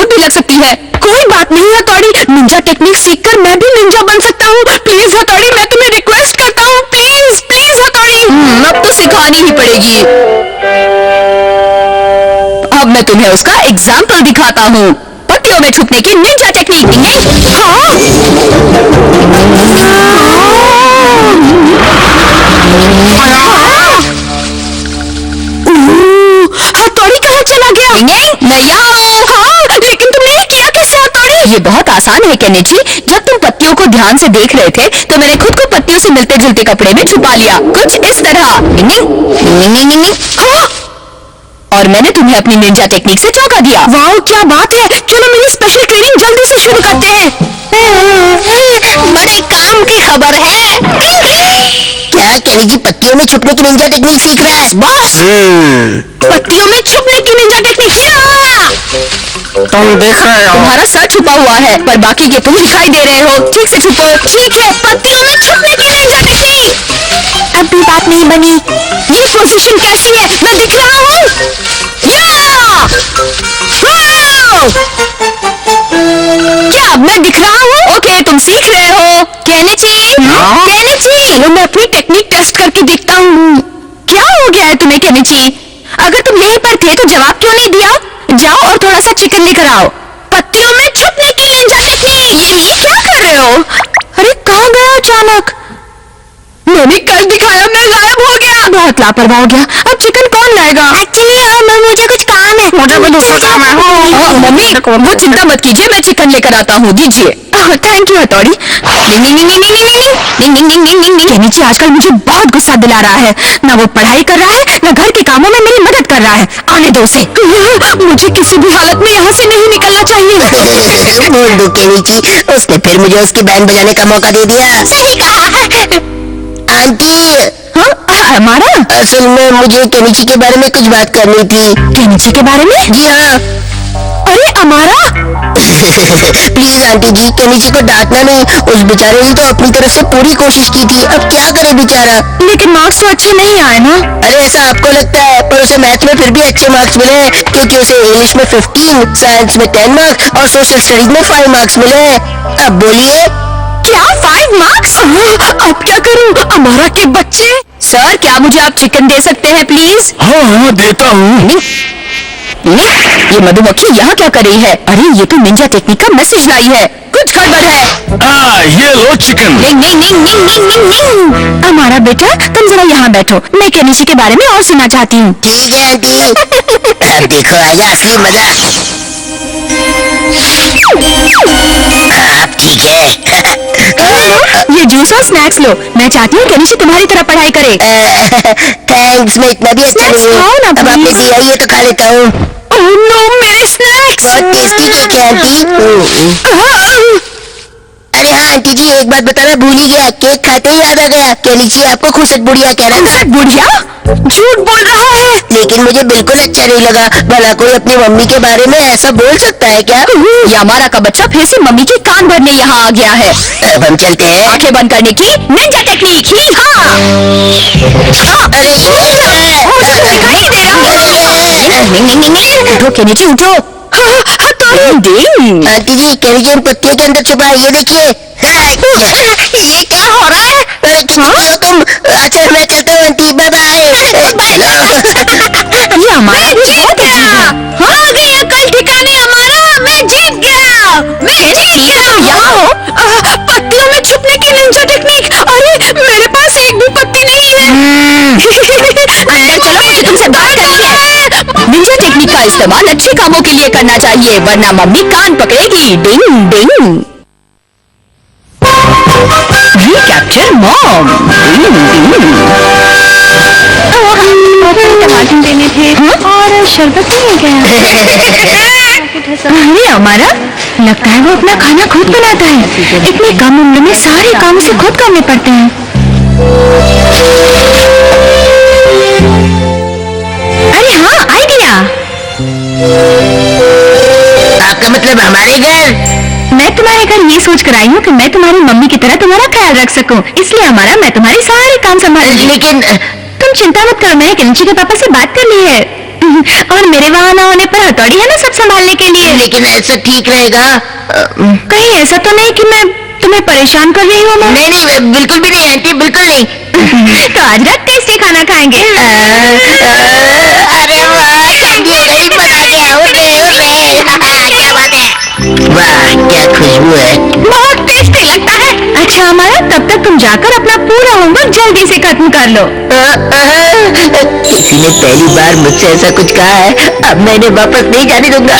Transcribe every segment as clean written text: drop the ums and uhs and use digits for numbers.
चोट भी लग सकती है। कोई बात नहीं हथौड़ी, निंजा टेक्निक सीखकर मैं भी निंजा बन सकता हूँ। प्लीज हथौड़ी, मैं तुम्हें रिक्वेस्ट करता हूँ, प्लीज प्लीज हथौड़ी। अब तो सिखानी ही पड़ेगी। अब मैं तुम्हें उसका एग्जाम्पल दिखाता हूँ। पत्तियों में छुपने की निंजा टेक्निक। हथौड़ी कहाँ चला गया? मैं यहाँ हूँ। हाँ, लेकिन तुमने ये किया कैसे हथौड़ी? ये बहुत आसान है केनिची। जब तुम पत्तियों को ध्यान से देख रहे थे तो मैंने खुद को पत्तियों से मिलते जुलते कपड़े में छुपा लिया, कुछ इस तरह। हाँ? और मैंने तुम्हें अपनी निंजा टेक्निक से चौंका दिया। वाह, क्या बात है। चलो मेरी स्पेशल ट्रेनिंग जल्दी से शुरू करते हैं। बड़े काम की खबर है। क्या केनिची पत्तियों में छुपने की निंजा टेक्निक सीख रहा है? बॉस, पत्तियों में छुपने की निंजा टेक्निक। तुम देख रहे हो? तुम्हारा सर छुपा हुआ है पर बाकी के तुम दिखाई दे रहे हो। ठीक से छुपो। ठीक है, पत्तियों में छुपने की निंजा टेक्निक। अब भी बात नहीं बनी। ये पोजीशन कैसी है? मैं दिख रहा हूँ? क्या अब मैं दिख रहा हूँ? ओके, तुम सीख रहे हो। केनिची, केनिची, चलो मैं अपनी टेक्निक टेस्ट करके देखता हूँ। क्या हो गया है तुम्हें केनिची? अगर तुम यहीं पर थे तो जवाब क्यों नहीं दिया? जाओ और थोड़ा सा चिकन लेकर आओ। पत्तियों में छुपने की निंजा टेक्निक। ये क्या कर रहे हो? अरे कहाँ गया अचानक? मैंने कल दिखाया, मैं गायब हो गया। बहुत लापरवाह हो गया। अब चिकन कौन लाएगा? एक्चुअली मुझे कुछ काम है। मुझे भी दूसरा काम है। मम्मी, वो चिंता मत कीजिए, मैं चिकन लेकर आता हूँ, दीजिए। थैंक यू हथौड़ी। केनिची आजकल मुझे बहुत गुस्सा दिला रहा है। ना वो पढ़ाई कर रहा है, ना घर के कामों में मेरी मदद कर रहा है। आने दो उसे। मुझे किसी भी हालत में यहाँ से नहीं निकलना चाहिए। बोल दो केनिची, उसने फिर मुझे उसकी बैंड बजाने का मौका दे दिया। सही कहा। आंटी, हमारा असल में मुझे केनिची के बारे में कुछ बात करनी थी। केनिची के बारे में? जी हाँ। अरे अमारा। प्लीज आंटी जी, केनिची को डांटना नहीं। उस बेचारे ने तो अपनी तरफ से पूरी कोशिश की थी, अब क्या करे बेचारा। लेकिन मार्क्स तो अच्छे नहीं आए ना। अरे ऐसा आपको लगता है, पर उसे मैथ में फिर भी अच्छे मार्क्स मिले हैं, क्योंकि उसे इंग्लिश में 15, साइंस में 10 मार्क्स और सोशल स्टडीज में 5 मार्क्स मिले हैं। अब बोलिए। क्या 5 मार्क्स? अब क्या करूं? अमारा के बच्चे। सर, क्या मुझे आप चिकन दे सकते हैं प्लीज? हाँ, देता हूँ। ये मधुमक्खी यहाँ क्या कर रही है? अरे ये तो निंजा टेक्निक का मैसेज लाई है। कुछ गड़बड़ है। ये लो चिकन। नहीं। हमारा बेटा, तुम जरा यहाँ बैठो, मैं केनिची के बारे में और सुनना चाहती हूँ। ठीक है आंटी। अब देखो आया असली मजा। अब ठीक है। ये जूस और स्नैक्स लो। मैं चाहती हूँ केनिची तुम्हारी तरह पढ़ाई करे। थैंक्स, मैं इतना भी अच्छा नहीं हूँ। अब आपने दिया ही है तो खा लेता हूँ। ओह नो, मेरे स्नैक्स। बहुत टेस्टी केक है आंटी। अरे हाँ आंटी जी, एक बात बताना भूल ही गया, केक खाते ही याद आ गया। केनिची आपको खुशक बुढ़िया कह रहा था। खुशक बुढ़िया? झूठ बोल रहा है। लेकिन मुझे बिल्कुल अच्छा नहीं लगा। भला कोई अपनी मम्मी के बारे में ऐसा बोल सकता है क्या? ये हमारा का बच्चा फिर से मम्मी के कान भरने यहाँ आ गया है। अब हम चलते हैं। आंखें बंद करने की निंजा टेक्निक। ही हाँ। अरे मुझे दिखाई नहीं दे रहा। उठो केनिची, उठो। आंटी जी, केनिची उन पत्तियों के अंदर छुपा है, ये देखिए। ये क्या हो रहा है? अरे चुप हो तुम। अच्छा मैं चलता हूँ आंटी, बाय बाय। ये हमारा बहुत अजीब है। हाँ, आ गई अकल ठिकाने हमारा। मैं जीत गया। मैं जीत गया। यहाँ हो। पत्तियों में छुपने की निंजा टेक्निक। अरे मेरे पास एक भी पत्ती नहीं है। अंदर चलो, मुझे तुमसे बात करनी है। निंजा टेक्निक का इस्तेमाल अच्छे कामों के लिए करना चाहिए, वरना मम्मी कान पकड़ेगी। डिंग डिंग। Recapture mom. टमाटर देने थे और शरबत नहीं गया। अरे हमारा, लगता है वो अपना खाना खुद बनाता है। इतनी कम उम्र में सारे काम उसे खुद करने पड़ते हैं। अरे हाँ, आइडिया। आपका मतलब हमारे घर? मैं तुम्हारे घर ये सोच कर आई हूँ कि मैं तुम्हारी मम्मी की तरह तुम्हारा ख्याल रख सकूं, इसलिए हमारा मैं तुम्हारे सारे काम संभालूंगी। लेकिन तुम चिंता मत करो, मैंने केनिची के पापा से बात कर ली है। और मेरे वहाँ ना होने पर हथौड़ी है ना सब संभालने के लिए। लेकिन ऐसा ठीक रहेगा? कहीं ऐसा तो नहीं कि मैं तुम्हें परेशान कर रही हूँ? नहीं नहीं, बिल्कुल भी नहीं आंटी, बिल्कुल नहीं। तो आज रात टेस्टी खाना खाएंगे। अरे वाह, ठंडी हो गई, मजा आ गया। उरे उरे, क्या बात है। वाह क्या खुशबू है, बहुत टेस्टी लगता है। अच्छा हमारा, तब तक तुम जाकर अपना पूरा होमवर्क जल्दी से खत्म कर लो। किसी ने पहली बार मुझसे ऐसा कुछ कहा है, अब मैं इन्हें वापस नहीं जाने दूंगा।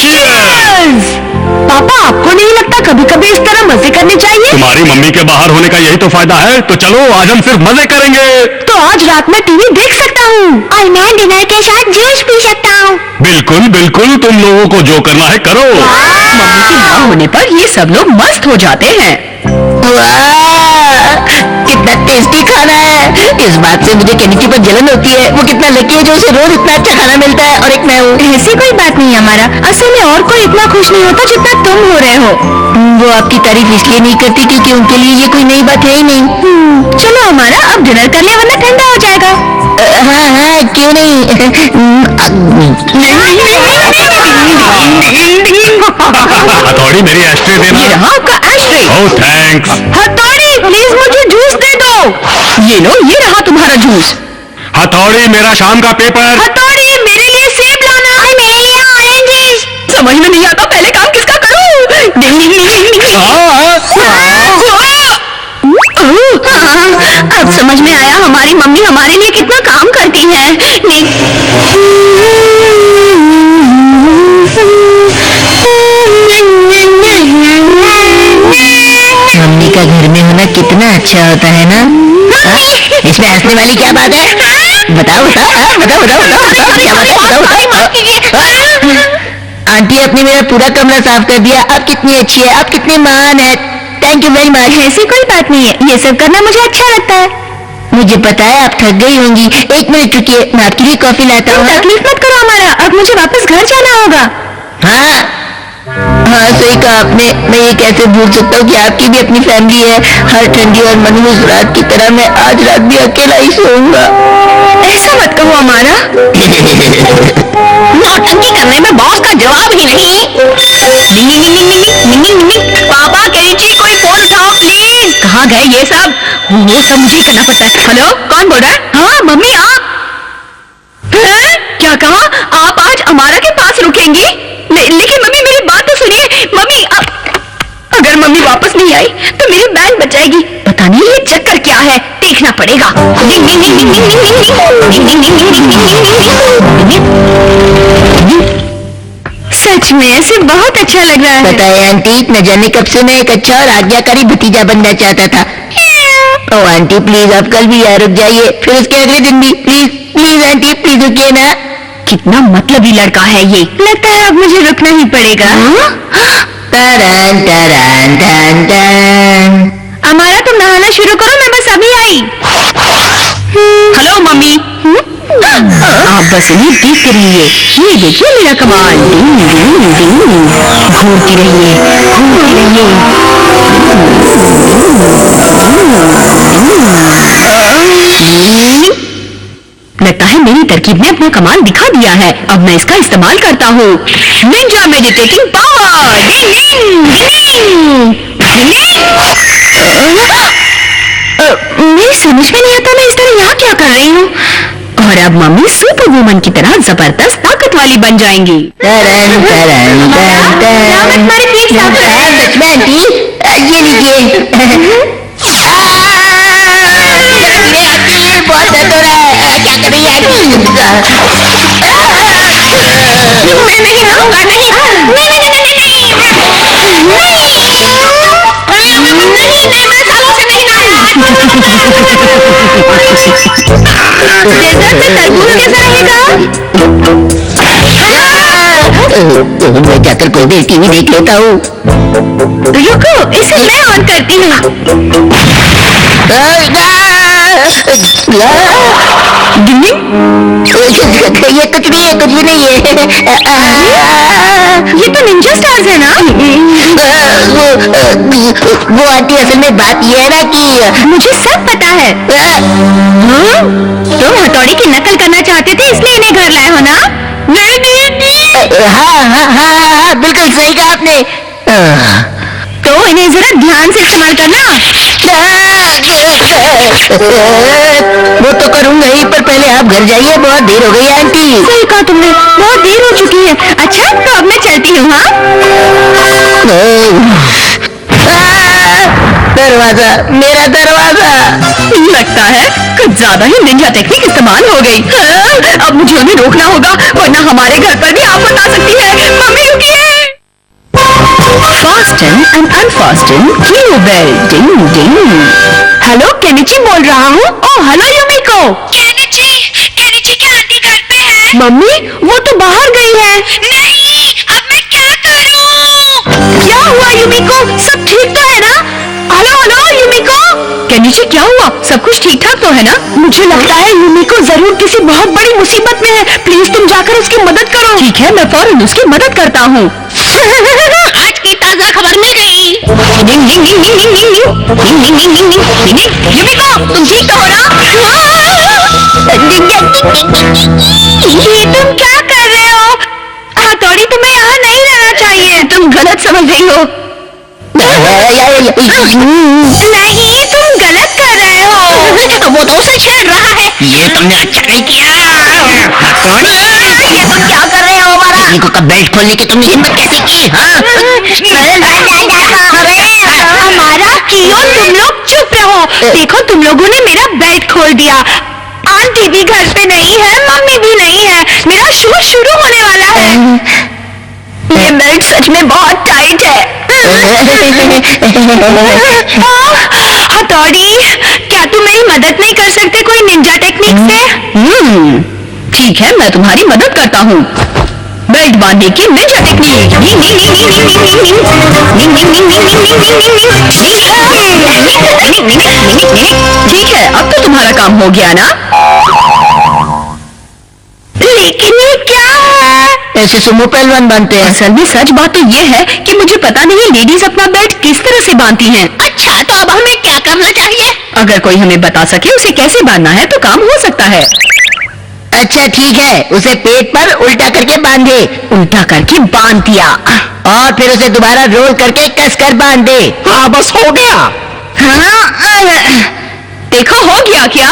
पापा, आपको नहीं लगता कभी कभी इस तरह मजे करने चाहिए? तुम्हारी मम्मी के बाहर होने का यही तो फायदा है। तो चलो आज हम सिर्फ मजे करेंगे। तो आज रात में टीवी देख सकता हूँ और मैं डिनर के साथ जूस पी सकता हूँ। बिल्कुल बिल्कुल, तुम लोगों को जो करना है करो। मम्मी के ना होने पर ये सब लोग मस्त हो जाते हैं। वाह कितना टेस्टी खाना है। इस बात से मुझे केनिची पर जलन होती है। वो कितना लकी है जो उसे रोज इतना अच्छा खाना मिलता है, और एक मैं हूँ। ऐसी कोई बात नहीं हमारा, असल में और कोई इतना खुश नहीं होता जितना तुम हो रहे हो। वो आपकी तारीफ इसलिए नहीं करती क्योंकि उनके लिए ये कोई नई बात है ही नहीं। चलो हमारा, अब डिनर कर ले वरना ठंडा हो जाएगा। हाँ हाँ क्यों नहीं। हथौड़ी मेरी एस्ट्रे ये देना। रहा आपका एस्ट्रे। ओह थैंक्स। हथौड़ी प्लीज मुझे जूस दे दो। ये लो, ये रहा तुम्हारा जूस। हथौड़ी मेरा शाम का पेपर। हथौड़ी मेरे लिए सेब लाना। मेरे लिए ऑरेंजेस। समझ में नहीं आता पहले काम किसका करूं। अब समझ में आया हमारी मम्मी हमारे लिए कितना काम करती है। मम्मी का घर में होना कितना अच्छा होता है ना। इसमें हंसने वाली क्या बात है? बताओ बताओ बताओ बताओ बताओ क्या बात है, बताओ। आंटी आपने मेरा पूरा कमरा साफ कर दिया। आप कितनी अच्छी है, आप कितनी महान है। Thank you very much. ऐसी कोई बात नहीं है, ये सब करना मुझे अच्छा लगता है। मुझे पता है आप थक गई होंगी। एक मिनट रुकिए, मैं आपके लिए कॉफी लाता हूँ। तकलीफ मत करो हमारा, अब मुझे वापस घर जाना होगा। हाँ हाँ सही कहा आपने। मैं ये कैसे भूल सकता हूँ कि आपकी भी अपनी फैमिली है। हर ठंडी और मनहूस रात की तरह मैं आज रात भी अकेला ही सोऊंगा। ऐसा मत कहो हमारा। नौटंकी करने में बॉस का जवाब ही नहीं। पापा केनिची, कोई फोन उठाओ प्लीज। कहाँ गए ये सब? वो सब मुझे ही करना पड़ता है। हेलो, कौन बोल रहा है? हाँ मम्मी, आप क्या कहा? आप आज अमारा के पास रुकेंगी? लेकिन मम्मी मेरी बात तो सुनिए। मम्मी अगर मम्मी वापस नहीं आई तो मेरी बैंड बचाएगी। पता नहीं ये चक्कर क्या है, देखना पड़ेगा। सच में ऐसे बहुत अच्छा लग रहा है। पता है आंटी, न जाने कब से मैं एक अच्छा और आज्ञाकारी भतीजा बनना चाहता था। ओ आंटी प्लीज आप कल भी यहाँ रुक जाइए, फिर उसके अगले दिन भी। प्लीज प्लीज आंटी प्लीज रुकिए ना। कितना मतलबी लड़का है ये। लगता है अब मुझे रुकना ही पड़ेगा। टरन टरन टन टन। हमारा तुम नहाना शुरू करो, मैं बस अभी आई। Hello mummy. आप बस उन्हें देखते रहिए। ये देखिए मेरा कमाल। घूमती रहिए, घूमती रहिए। लगता है मेरी तरकीब ने अपना कमाल दिखा दिया है। अब मैं इसका इस्तेमाल करता हूँ। Ninja meditating power. मेरी समझ में नहीं आता मैं इस तरह यहाँ क्या कर रही हूँ। और अब मम्मी सुपर वुमन की तरह जबरदस्त ताकत वाली बन जाएंगी। टरन टरन टन टन। सच में आंटी, ये लीजिए। बहुत दर्द हो रहा है, क्या कर रही है आंटी? मैं नहीं रहूंगा, नहीं। नहीं, मैं सालों से नहीं नहाया। डेजर्ट में तरबूज कैसा रहेगा? मैं जाकर कोई देर टीवी देख लेता हूँ। रुको, इसे मैं ऑन करती हूँ। ये कुछ भी है, कुछ भी नहीं है। ये तो निंजा स्टार्स है ना? वो आंटी असल में बात ये है ना कि मुझे सब पता है। तुम हथौड़ी की नकल करना चाहते थे इसलिए इन्हें घर लाए हो ना? नहीं नहीं नहीं। हाँ, बिल्कुल सही कहा आपने। तो इन्हें जरा ध्यान से इस्तेमाल करना। वो तो करूंगा ही, पर पहले आप घर जाइए, बहुत देर हो गई आंटी। सही कहा तुमने, बहुत देर हो चुकी है। अच्छा तो अब मैं चलती हूँ। हाँ, दरवाजा, मेरा दरवाजा। लगता है कुछ ज्यादा ही निंजा टेक्निक इस्तेमाल हो गई। हाँ, अब मुझे उन्हें रोकना होगा, वरना हमारे घर पर भी आफत आ सकती है। मम्मी रुकिए। Fasten and unfasten key bell. Ding ding. Hello Kenichi बोल रहा हूँ। Oh hello Yumiko. केनिची क्या आंटी घर पे है? मम्मी वो तो बाहर गई है। नहीं, अब मैं क्या करूँ? क्या हुआ युमिको? सब ठीक तो है ना? Hello hello Yumiko. केनिची क्या हुआ? सब कुछ ठीक ठाक तो है ना? मुझे लगता है युमिको जरूर किसी बहुत बड़ी मुसीबत में है। प्लीज तुम जाकर उसकी मदद करो। ठीक है, मैं फौरन उसकी मदद करता हूँ। आज की ताजा खबर मिल गई। युमिको तुम ठीक तो हो ना? ये तुम क्या कर रहे हो? हथौड़ी तुम्हें यहाँ नहीं रहना चाहिए। तुम गलत समझ रही हो। नहीं तुम गलत कर रहे हो। वो तो उसे छेड़ रहा है। ये तुमने अच्छा नहीं किया। ये तुम क्या कर रहे हो? हमारा को कब बेल्ट खोलने की तुमने हिम्मत कैसे की? हमारा कियो, तुम लोग चुप रहो। देखो तुम लोगों ने मेरा बेल्ट खोल दिया। आंटी भी घर पे नहीं है, मम्मी भी नहीं है। मेरा शो शुरू होने वाला है। ये बेल्ट सच में बहुत टाइट है। हथौड़ी क्या तुम मेरी मदद नहीं कर सकते कोई निंजा टेक्निक से? ठीक है, मैं तुम्हारी मदद करता हूँ। बेल्ट बांधने की निंजा टेक्निक। ठीक है, अब तो तुम्हारा काम हो गया ना? लेकिन ये क्या है? ऐसे सुमो पहलवान बांधते हैं। असल में सच बात तो ये है कि मुझे पता नहीं लेडीज अपना बेल्ट किस तरह से बांधती हैं। अच्छा, तो अब हमें क्या करना चाहिए? अगर कोई हमें बता सके उसे कैसे बांधना है तो काम हो सकता है। अच्छा ठीक है, उसे पेट पर उल्टा करके बांधे। उल्टा करके बांध दिया और फिर उसे दोबारा रोल करके कस कर बांध दे। हाँ बस हो गया। हाँ, देखो हो गया क्या?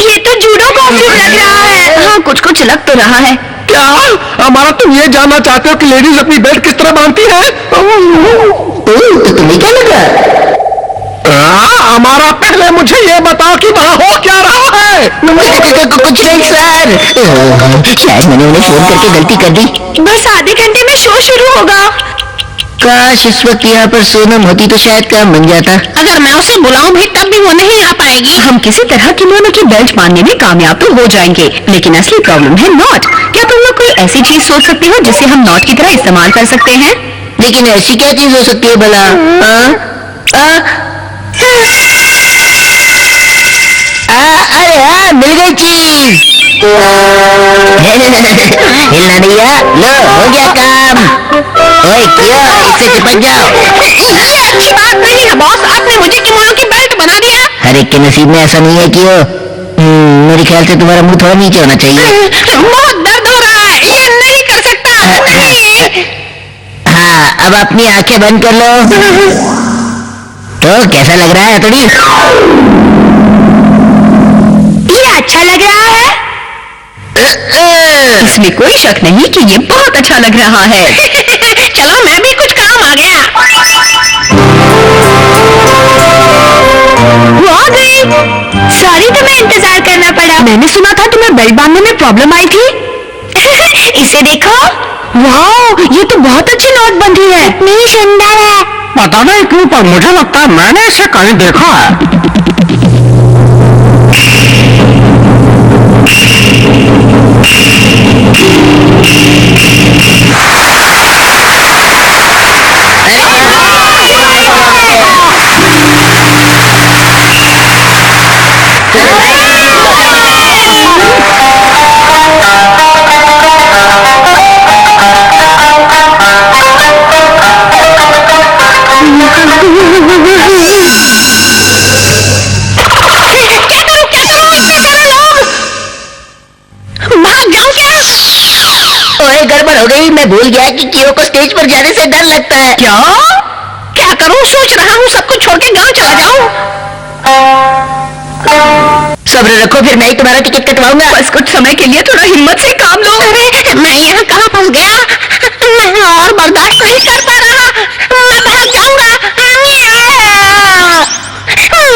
ये तो जूडो कॉस्ट्यूम लग रहा है। हाँ कुछ कुछ लग तो रहा है। क्या हमारा तुम ये जानना चाहते हो कि लेडीज अपनी बेल्ट किस तरह बांधती है? तो तुम्हें क्या लगा? हमारा पहले मुझे ये बताओ कि वहाँ हो क्या रहा है? कुछ नहीं सर, शायद मैंने उन्हें फोन करके गलती कर दी। बस आधे घंटे में शो शुरू होगा। काश इस वक्त यहाँ पर सोनम होती तो शायद काम बन जाता। अगर मैं उसे बुलाऊं भी तब भी वो नहीं आ पाएगी। हम किसी तरह किमोनो की बेल्ट बांधने में कामयाब तो हो जाएंगे, लेकिन असली प्रॉब्लम है नॉट। क्या तुम लोग कोई ऐसी चीज सोच सकते हो जिसे हम नॉट की तरह इस्तेमाल कर सकते हैं? लेकिन ऐसी क्या चीज हो सकती है भला? अरे हाँ, मिल गई चीज। हिलना नहीं है। लो हो गया काम। ओए क्यों, इससे चिपक जाओ। ये अच्छी बात नहीं है बॉस, आपने मुझे किमोनो की बेल्ट बना दिया। हर एक के नसीब में ऐसा नहीं है क्यों? मेरे ख्याल से तुम्हारा मुंह थोड़ा नीचे होना चाहिए। बहुत दर्द हो रहा है, ये नहीं कर सकता। हाँ, अब अपनी आंखें बंद कर लो। तो कैसा लग रहा है थोड़ी? ये अच्छा लग रहा है। इसमें कोई शक नहीं कि ये बहुत अच्छा लग रहा है। चलो मैं भी कुछ काम आ गया। वो आ गई। सॉरी तुम्हें इंतजार करना पड़ा। मैंने सुना था तुम्हें बेल्ट बांधने में प्रॉब्लम आई थी। इसे देखो। वाह, ये तो बहुत अच्छी नोटबंदी है। इतनी सुंदर है। पता नहीं क्यों पर मुझे लगता है मैंने इसे कहीं देखा है। मैं भूल गया कि कियो को स्टेज पर जाने से डर लगता है। क्या करूं, सोच रहा हूँ सब कुछ छोड़ के गाँव चला जाऊं। सब्र रखो, फिर मैं ही तुम्हारा टिकट कटवाऊंगा। बस कुछ समय के लिए थोड़ा हिम्मत से काम लो। अरे मैं यहाँ कहाँ फंस गया, मैं और बर्दाश्त नहीं कर पा रहा, मैं भाग जाऊंगा।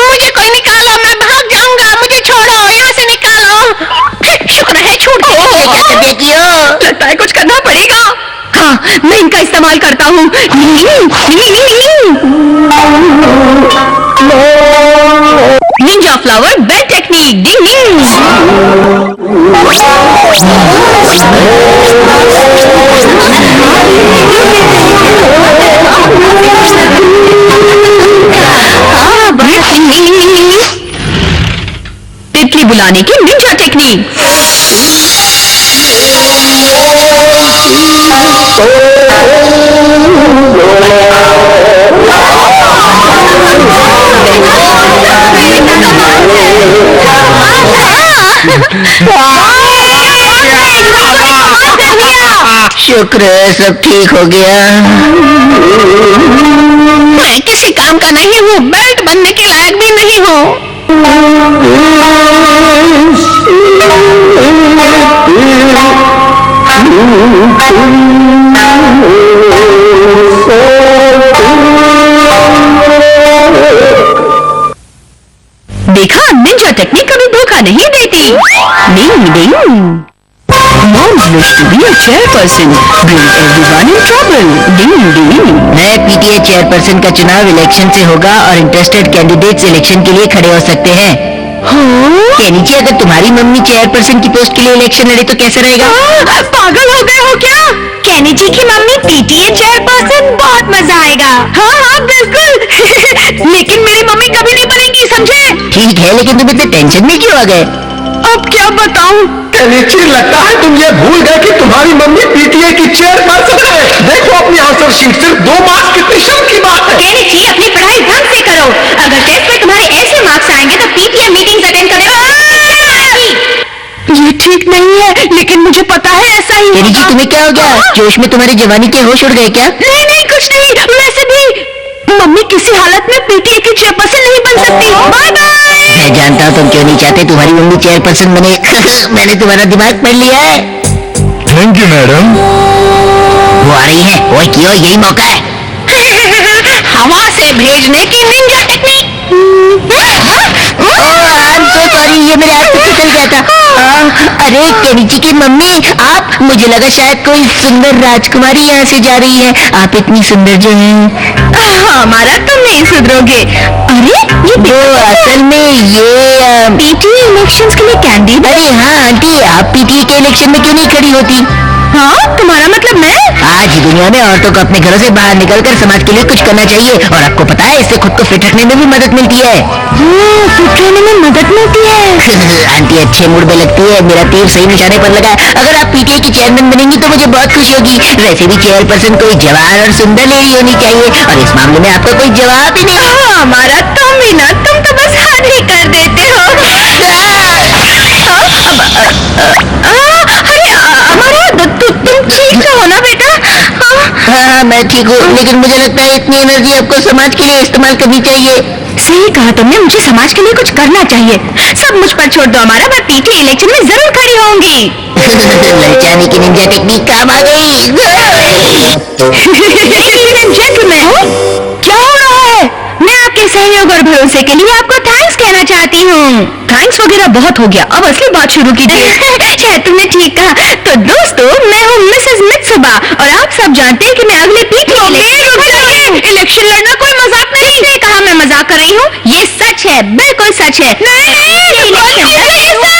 मुझे कोई निकालो, मैं भाग जाऊंगा, मुझे छोड़ो, यहाँ से निकालो। शुक्र है छूट गया। क्या कर दिया कियो? लगता है कुछ करना पड़ेगा। हाँ, मैं इनका इस्तेमाल करता हूँ। Ninja flower bed technique. Ding तितली बुलाने की निंजा टेक्निक। शुक्र है सब ठीक हो गया। मैं किसी काम का नहीं हूँ, बेल्ट बनने के लायक भी नहीं हूँ। देखा, निंजा टेक्निक कभी धोखा नहीं देती। डिंग डिंग। Moms wish to be a chairperson. Bring everyone in trouble. Ding ding. नए पीटीए चेयरपर्सन का चुनाव इलेक्शन से होगा और इंटरेस्टेड कैंडिडेट्स इलेक्शन के लिए खड़े हो सकते हैं। नीचे अगर तुम्हारी मम्मी चेयरपर्सन की पोस्ट के लिए इलेक्शन लड़े तो कैसा रहेगा? पागल हो गए हो क्या? कैनी जी की मम्मी पीटीए चेयरपर्सन, बहुत मजा आएगा। हाँ हाँ बिल्कुल। लेकिन मेरी मम्मी कभी नहीं बनेगी, समझे? ठीक है, लेकिन तुम इतने टेंशन में क्यों आ गए? अब क्या बताऊं? केनिची, लगता है तुम ये भूल गए कि तुम्हारी मम्मी पीटीए की चेयरपर्सन है। देखो अपनी आंसर शीट, सिर्फ 2 मार्क्स कितनी शर्म की बात है। कैनी अपनी पढ़ाई ढंग से करो। अगर टेस्ट में तुम्हारे ऐसे मार्क्स आएंगे तो पीटीए मीटिंग्स अटेंड करेगा। ये ठीक नहीं है, लेकिन मुझे पता है ऐसा ही केनिची, होगा। तुम्हें क्या हो गया? जोश में तुम्हारी जवानी के होश उड़ गए क्या? नहीं नहीं कुछ नहीं, वैसे भी मम्मी किसी हालत में पीटीए की चेयरपर्सन नहीं बन सकती। Bye bye. मैं जानता हूँ तुम क्यों नहीं चाहते तुम्हारी मम्मी चेयरपर्सन बने। मैंने तुम्हारा दिमाग पढ़ लिया है। Thank you madam. वो आ रही है। ओए कियो, यही मौका है। हवा से भेजने की निंजा टेक्निक। सॉरी, ये मेरे हाथ से फिसल गया था। अरे केनिची की मम्मी, आप, मुझे लगा शायद कोई सुंदर राजकुमारी यहाँ से जा रही है। आप इतनी सुंदर जो हैं। हमारा तुम नहीं सुधरोगे। अरे ये जो असल में ये पीटीए इलेक्शंस के लिए कैंडिडेट। अरे हाँ आंटी, आप पीटीए के इलेक्शन में क्यों नहीं खड़ी होती? हाँ, तुम्हारा मतलब मैं? आज की दुनिया में औरतों को अपने घरों से बाहर निकलकर समाज के लिए कुछ करना चाहिए। और आपको पता है, इससे खुद को फिट रखने में भी मदद मिलती है। फिट रहने में मदद मिलती है। आंटी अच्छे मूड में लगती है। मेरा तीर सही निशाने पर लगा है। अगर आप पीटीए की चेयरमैन बनेंगी तो मुझे बहुत खुशी होगी। वैसे भी चेयरपर्सन कोई जवान और सुंदर लेडी होनी चाहिए, और इस मामले में आपका कोई जवाब ही नहीं। हमारा तुम ही ना, तुम तो बस हद ही कर देते हो। तुम ठीक हो ना बेटा? हाँ, मैं ठीक हूँ, लेकिन मुझे लगता है इतनी एनर्जी आपको समाज के लिए इस्तेमाल करनी चाहिए। सही कहा तुमने, मुझे समाज के लिए कुछ करना चाहिए। सब मुझ पर छोड़ दो हमारा, मैं पीटीए इलेक्शन में जरूर खड़ी होंगी। ललचाने की निंजा टेक्निक काम आ गई। क्या हो रहा है? मैं आपके सहयोग और भरोसे के लिए आपको थैंक्स कहना चाहती हूँ। थैंक्स वगैरह बहुत हो गया, अब असली बात शुरू कीजिए। शायद तुमने ठीक कहा। तो दोस्तों, मैं हूँ मिसेस मित्सुबा, और आप सब जानते हैं कि मैं अगले पीटीए इलेक्शन लड़ना कोई मजाक नहीं। इसने कहा मैं मजाक कर रही हूँ, ये सच है, बिल्कुल सच है।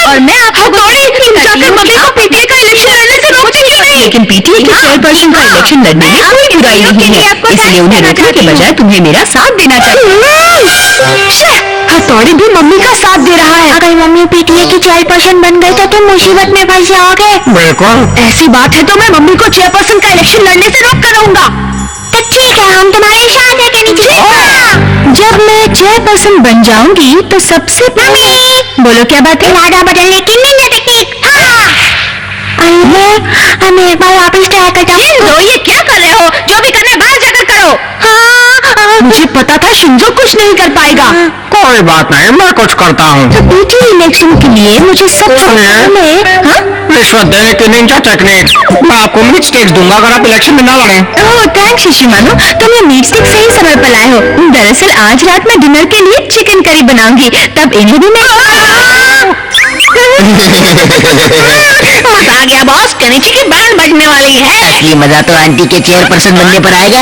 और मैं आपको मम्मी को पीटीए का इलेक्शन लड़ने से रोकती क्यों नहीं? लेकिन पीटीए के चेयरपर्सन का इलेक्शन लड़ने में कोई बुराई नहीं है, इसलिए उन्हें रोकने के बजाय तुम्हें मेरा साथ देना चाहिए। हथौड़ी भी मम्मी का साथ दे रहा है। अगर मम्मी पीटीए की चेयरपर्सन बन गई तो तुम मुसीबत में फंस जाओगे। बिल्कुल। ऐसी बात है तो मैं मम्मी को चेयरपर्सन का इलेक्शन लड़ने से रोक कर रहूंगा। तो ठीक है, हम तुम्हारे साथ हैं कैनी। जब मैं चेयरपर्सन बन जाऊंगी तो सबसे पहले बोलो क्या बात है? इरादा बदलने की निंजा टेक्निक। मैं एक बार वापस ट्राई करता हूँ। ये क्या कर रहे हो? जो भी करना है बाहर जाकर करो। मुझे पता था शिंजो कुछ नहीं कर पाएगा। कोई बात नहीं, मैं कुछ करता हूँ। तो पीटी इलेक्शन के लिए मुझे सब रिश्वत देने की निंजा टेक्निक। मैं आपको मीट स्टिक्स दूंगा अगर आप इलेक्शन में ना लड़े। ओह थैंक्स शिशिमानो, तुम ये मीट स्टिक सही समय पर लाए हो। दरअसल आज रात मैं डिनर के लिए चिकन करी बनाऊंगी, तब इन्हें भी मैं मजा आ गया बॉस, कनिची की बैंड बजने वाली है। असली मजा तो आंटी के चेयरपर्सन बनने पर आएगा।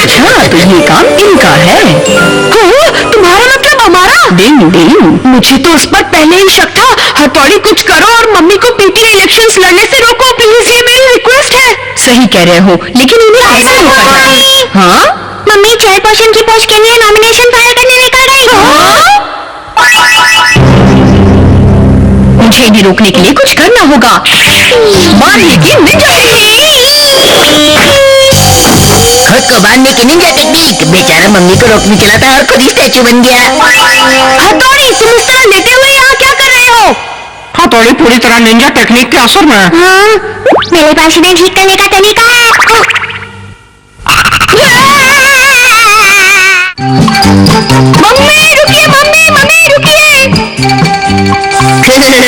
अच्छा तो ये काम इनका है। तुम्हारा मतलब हमारा? नहीं, मुझे तो उस पर पहले ही शक था। हथौड़ी कुछ करो और मम्मी को पीटीए इलेक्शंस लड़ने से रोको प्लीज, ये मेरी रिक्वेस्ट है। सही कह रहे हो, लेकिन इन्हें ऐसा नहीं करना। हाँ मम्मी चेयरपर्सन की पोस्ट के लिए नॉमिनेशन फाइल करने निकल गई। मुझे इन्हें रोकने के लिए कुछ करना होगा। मारने की निंजा खुद को बांधने की निंजा टेक्निक। बेचारा मम्मी को रोकने चला था और खुद ही स्टैचू बन गया। हथौड़ी तुम इस तरह लेटे हुए यहाँ क्या कर रहे हो? हथौड़ी पूरी तरह निंजा टेक्निक के असर में। हाँ, मेरे पास इन्हें ठीक करने का तरीका है। मम्मी रुकिए, मम्मी रुकिए।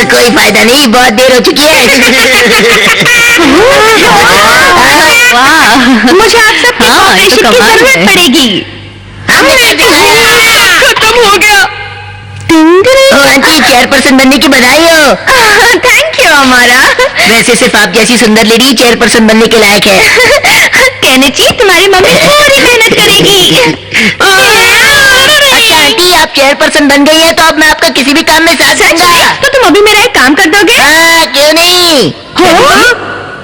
कोई फायदा नहीं, बहुत देर हो चुकी है। वाह, मुझे आप सबकी कोऑपरेशन की जरूरत पड़ेगी। खत्म हो गया। ओ आंटी, चेयरपर्सन बनने की बधाई हो। थैंक यू हमारा। वैसे सिर्फ आप जैसी सुंदर लेडी चेयरपर्सन बनने के लायक है। केनिची तुम्हारी मम्मी पूरी मेहनत करेगी। अच्छा आंटी, आप चेयरपर्सन बन गई है तो अब मैं आपका किसी भी काम में साथ दूंगा। तो तुम अभी मेरा एक काम कर दोगे? हाँ, क्यों नहीं।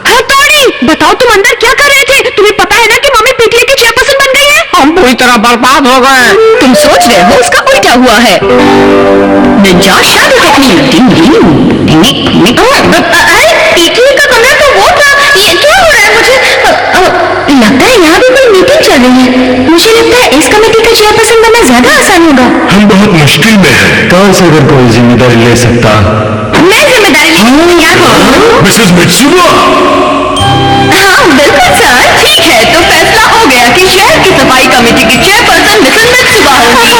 हथौड़ी बताओ, तुम अंदर क्या कर रहे थे? तुम्हें पता है ना कि मम्मी पीटीए की चेयरपर्सन बन गई है। हम पूरी तरह बर्बाद हो गए। तुम सोच रहे हो उसका उल्टा हुआ है। Ninja shadow technique. अरे पीटीए का कमरा तो वो था। ये क्या हो रहा है? मुझे लगता है यहाँ भी कोई मीटिंग चल रही है। मुझे लगता है इस कमेटी का चेयरपर्सन बनना ज्यादा आसान होगा। हम बहुत मुश्किल में हैं। कहाँ से अगर कोई जिम्मेदारी ले सकता? मैं जिम्मेदारी लेने को तैयार हूँ। मिसेस मित्सुमा। हाँ बिल्कुल सर, ठीक है। तो फैसला हो गया कि शहर की सफाई कमेटी की चेयरपर्सन मिसेस मित्सुमा होगी।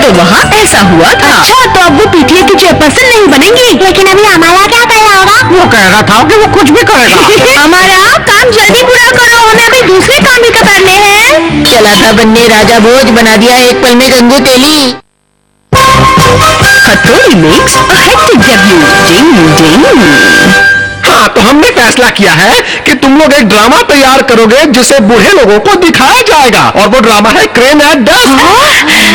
तो वहाँ ऐसा हुआ था। अच्छा तो अब वो पीटीए की चेयरपर्सन नहीं बनेंगी। लेकिन अभी हमारा क्या करना होगा? वो कह रहा था कि वो कुछ भी करेगा। हमारा काम जल्दी पूरा करो, हमें अभी दूसरे काम भी करने हैं। चला था बनने, राजा भोज बना दिया एक पल में गंगू तेली। हथौड़ी मेक्स अ हेक्टिक डेब्यू। हाँ तो हमने फैसला किया है कि तुम लोग एक ड्रामा तैयार करोगे जिसे बूढ़े लोगों को दिखाया जाएगा, और वो ड्रामा है क्रेन एट डस्क।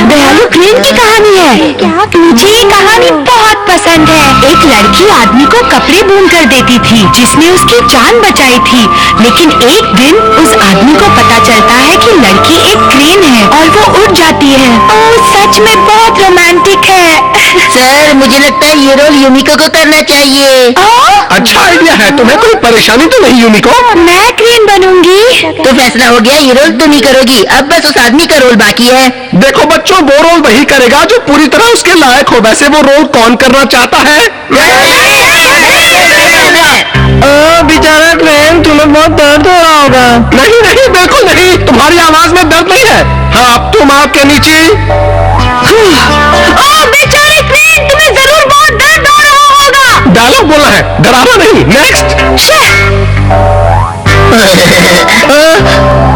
दयालु क्रेन की कहानी है। क्या? मुझे ये कहानी बहुत पसंद है। एक लड़की आदमी को कपड़े बुन कर देती थी जिसने उसकी जान बचाई थी, लेकिन एक दिन उस आदमी को पता चलता है कि लड़की एक क्रेन है और वो उड़ जाती है। ओह सच में बहुत रोमांटिक है। सर मुझे लगता है ये रोल यूमिको को करना चाहिए। अच्छा आइडिया है। तुम्हें कोई परेशानी तो नहीं यूमिको? मैं क्रेन बनूंगी। तो फैसला हो गया, ये रोल तुम ही करोगी। अब बस उस आदमी का रोल बाकी है। देखो बच्चों, वो रोल वही करेगा जो पूरी तरह उसके लायक हो। वैसे वो रोल कौन करना चाहता है? ओ बेचारा क्रेन, तुम्हें बहुत दर्द हो रहा होगा। नहीं नहीं, बिल्कुल नहीं। तुम्हारी आवाज में दर्द नहीं है। हाँ अब तुम आपके नीचे। बेचारे क्रेन, तुम्हें जरूर बहुत दर्द हो रहा होगा। डायलॉग बोलना है, डराना नहीं। नेक्स्ट।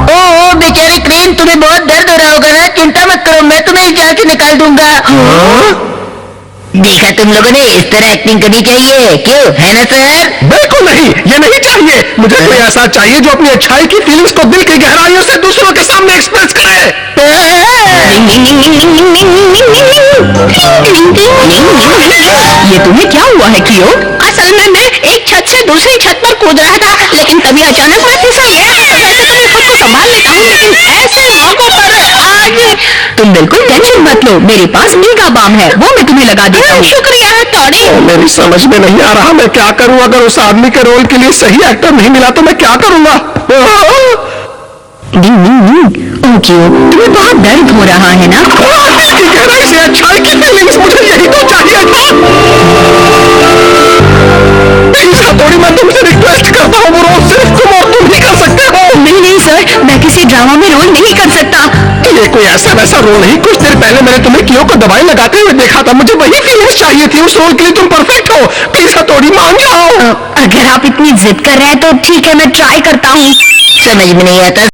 ओ बेचारे क्रेन, तुम्हें बहुत दर्द हो रहा होगा ना। चिंता मत करो, मैं तुम्हें इस जाल से निकाल दूंगा। देखा तुम लोगों ने, इस तरह एक्टिंग करनी चाहिए, क्यों है ना सर? बिल्कुल नहीं, ये नहीं चाहिए। मुझे कोई ऐसा चाहिए जो अपनी अच्छाई की फीलिंग्स को दिल की गहराइयों से दूसरों के सामने एक्सप्रेस करे। ये तुम्हें क्या हुआ है कियो? असल में मैं एक छत से दूसरी छत पर कूद रहा था, लेकिन तभी अचानक मैं फिसल गया। वैसे तो मैं खुद को संभाल लेता हूँ, लेकिन ऐसे मौकों पर आज। तुम बिल्कुल टेंशन मत लो, मेरे पास मीगा बाम है, वो मैं तुम्हें लगा देता हूँ। शुक्रिया हथौड़ी। मेरी समझ में नहीं आ रहा मैं क्या करूं। अगर उस आदमी के रोल के लिए सही एक्टर नहीं मिला तो मैं क्या करूंगा? क्यों? तुम्हें बहुत दर्द हो रहा है ना? इसकी गहराई से अच्छाई की फीलिंग्स, मुझे यही तो चाहिए था। प्लीज हथौड़ी, मैं तुमसे रिक्वेस्ट करता हूँ, वो रोल सिर्फ तुम और तुम ही कर सकते हो। नहीं नहीं सर, मैं किसी ड्रामा में रोल नहीं कर सकता। ये कोई ऐसा वैसा रोल नहीं, कुछ देर पहले मैंने तुम्हें कियो को दवाई लगाते हुए देखा था, मुझे वही फीलिंग्स चाहिए थी, उस रोल के लिए तुम परफेक्ट हो। प्लीज हथौड़ी मान जाओ। अगर आप इतनी जिद कर रहे हैं तो ठीक है, मैं ट्राई करता हूँ। समझ में नहीं आता